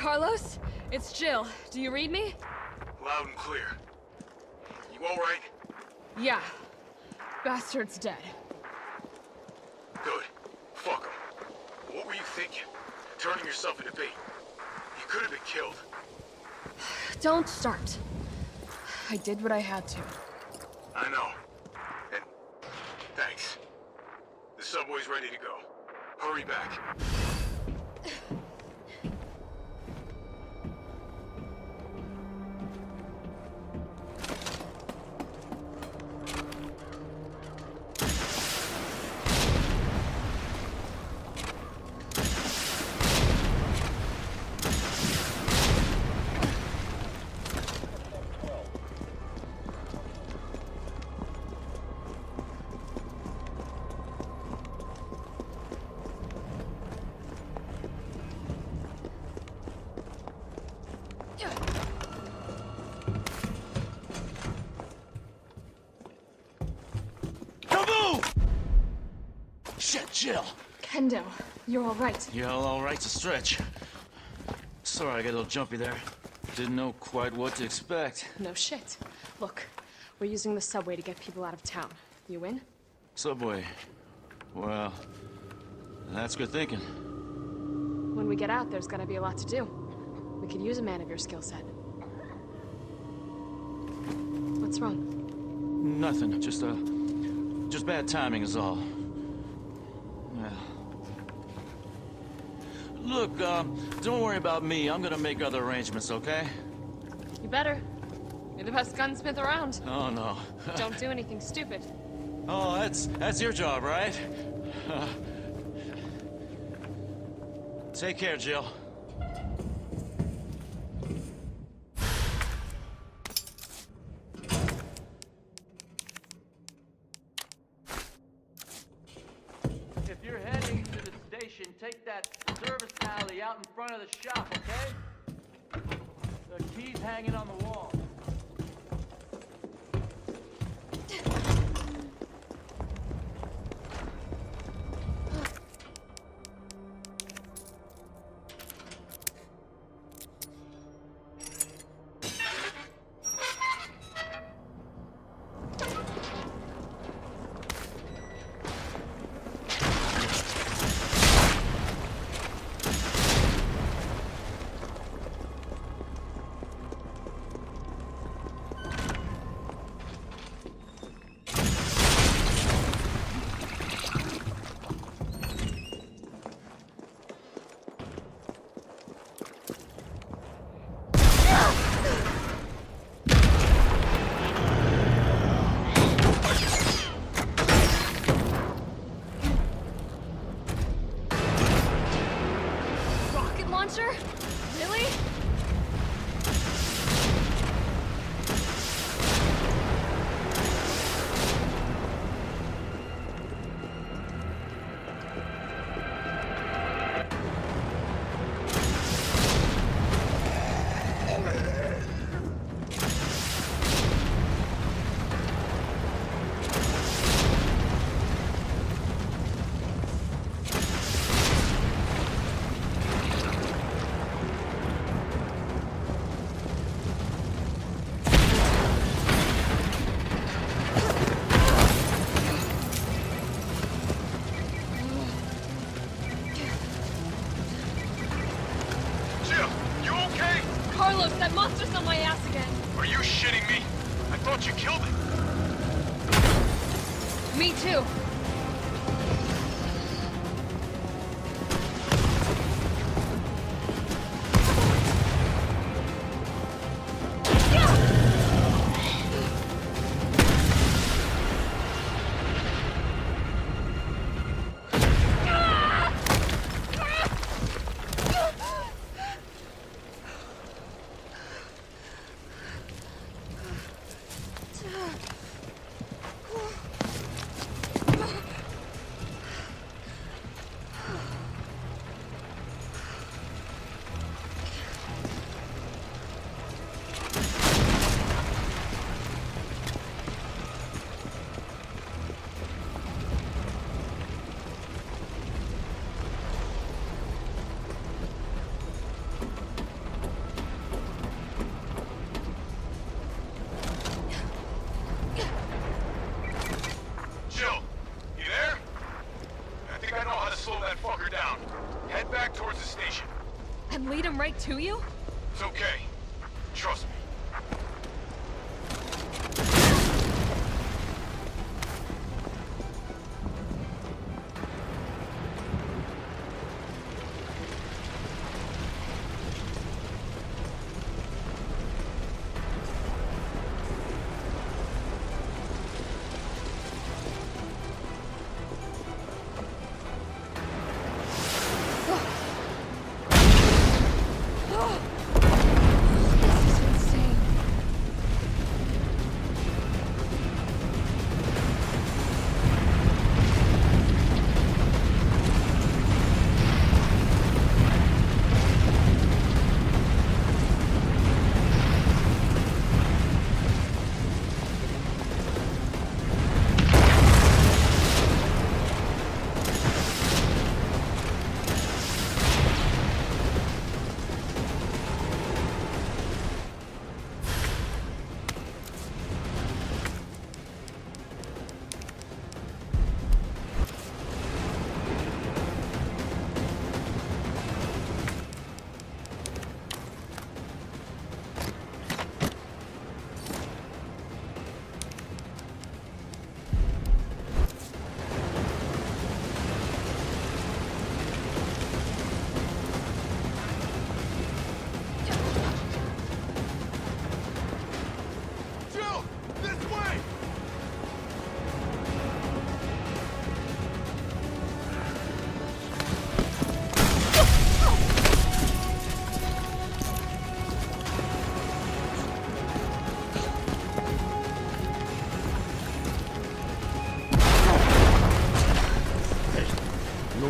Carlos, it's Jill. Do you read me? Loud and clear. You all right? Yeah. Bastard's dead. Good. Fuck him. What were you thinking? Turning yourself into bait. You could have been killed. Don't start. I did what I had to. I know. And thanks. The subway's ready to go. Hurry back. Shit, Jill! Kendo, you're all right. Yeah, all right's a stretch. Sorry, I got a little jumpy there. Didn't know quite what to expect. No shit. Look, we're using the subway to get people out of town. You in? Subway. Well, that's good thinking. When we get out, there's gonna be a lot to do. We could use a man of your skill set. What's wrong? Nothing. Just bad timing is all. Yeah. Look, don't worry about me. I'm gonna make other arrangements, okay? You better. You're the best gunsmith around. Oh, no. Don't do anything stupid. Oh, that's your job, right? Take care, Jill. If you're heading to the station, take that service alley out in front of the shop, okay? The key's hanging on the wall. Launcher? Really? Carlos, that monster's on my ass again. Are you shitting me? I thought you killed it. Me too. right to you? It's okay. Trust me.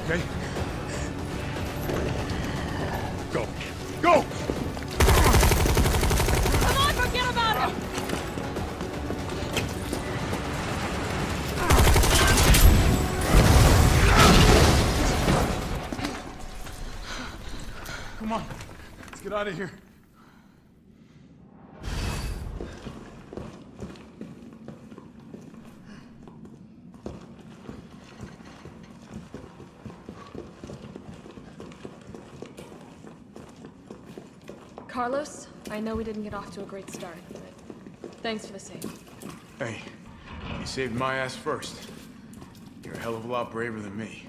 Okay? Go. Go! Come on, forget about him! Come on. Let's get out of here. Carlos, I know we didn't get off to a great start, but thanks for the save. Hey, you saved my ass first. You're a hell of a lot braver than me.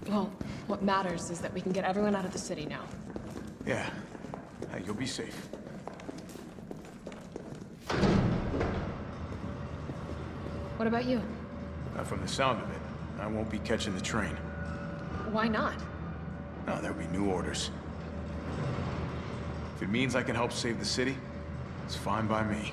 Well, what matters is that we can get everyone out of the city now. Yeah. Hey, you'll be safe. What about you? From the sound of it, I won't be catching the train. Why not? No, there'll be new orders. If it means I can help save the city, it's fine by me.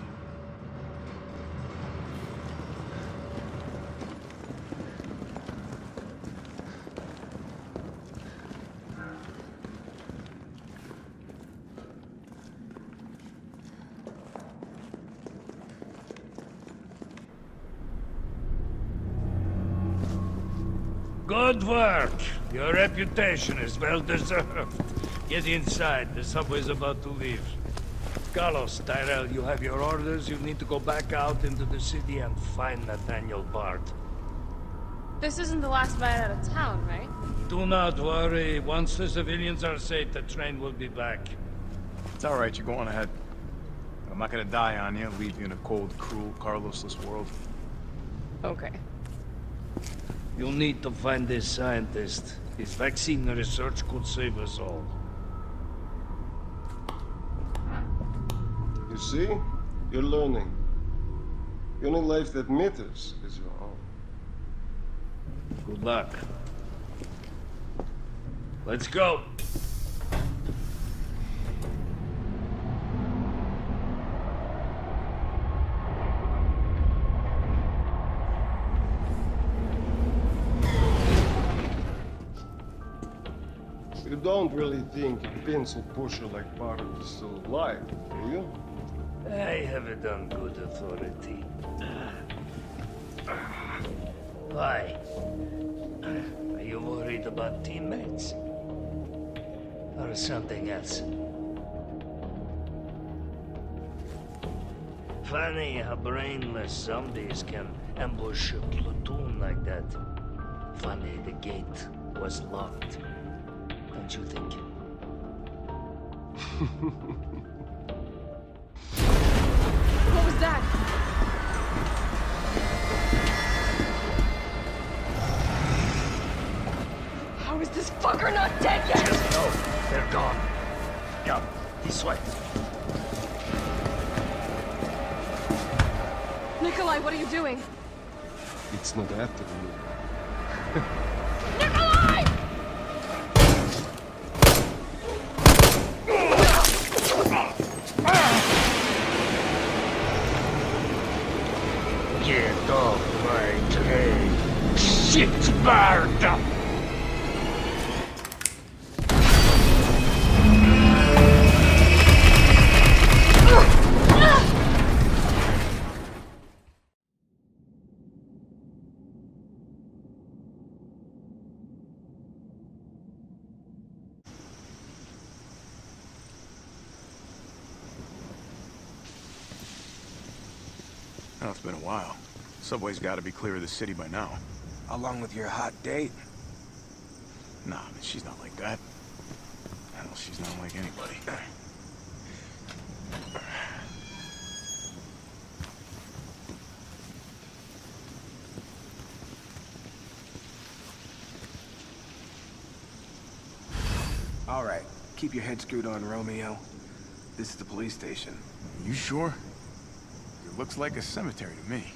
Good work. Your reputation is well deserved. Get inside. The subway's about to leave. Carlos, Tyrell, you have your orders. You need to go back out into the city and find Nathaniel Bard. This isn't the last ride out of town, right? Do not worry. Once the civilians are safe, the train will be back. It's all right, you go on ahead. I'm not gonna die on you, leave you in a cold, cruel, Carlosless world. Okay. You'll need to find this scientist. His vaccine research could save us all. You see? You're learning. The only life that matters is your own. Good luck. Let's go. You don't really think a pencil pusher like Bard is still alive, do you? I have it on good authority. Why? Are you worried about teammates? Or something else? Funny how brainless zombies can ambush a platoon like that. Funny the gate was locked. don't you think? What was that? How is this fucker not dead yet? Just know they're gone. Yeah, this way. Nikolai, what are you doing? It's not after me. Nikolai! Get off my train, shit-bird! Oh, it's been a while. Subway's gotta be clear of the city by now. Along with your hot date? Nah, man, she's not like that. Hell, she's not like anybody. All right, keep your head screwed on, Romeo. This is the police station. You sure? It looks like a cemetery to me.